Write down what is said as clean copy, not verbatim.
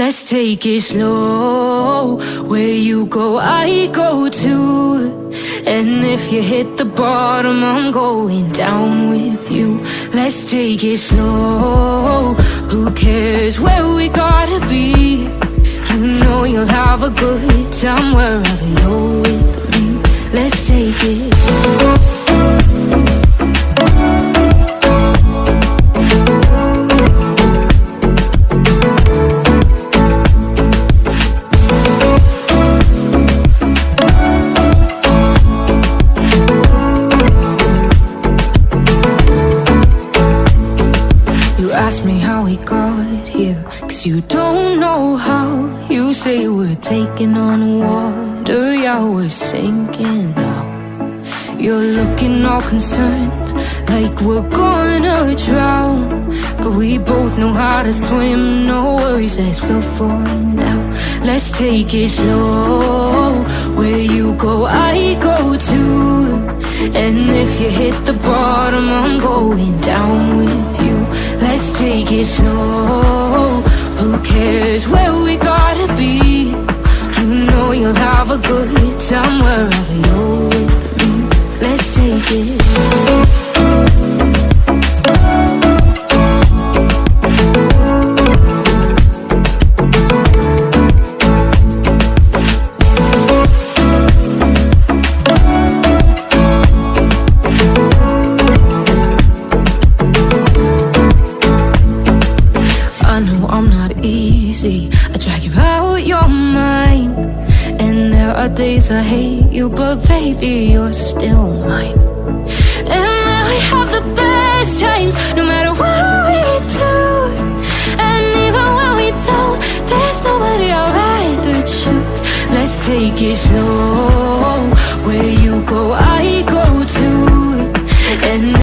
Let's take it slow. Where you go, I go too. And if you hit the bottom, I'm going down with you. Let's take it slow. Who cares where we gotta be? You know you'll have a good time wherever you're with me. Let's take it slow. Ask me how we got here, 'cause you don't know how. You say we're taking on water, yeah, we're sinking now. You're looking all concerned, like we're gonna drown. But we both know how to swim, no worries, let's flow for now. Let's take it slow. Where you go, I go too. And if you hit the bottom, I'm going down with you. Let's take it slow. Who cares where we gotta be? You know you'll have a good time wherever you're with me. Let's take it slow. I drag you out your mind, and there are days I hate you, but baby, you're still mine. And now we have the best times, no matter what we do. And even when we don't, there's nobody I'd rather choose. Let's take it slow. Where you go,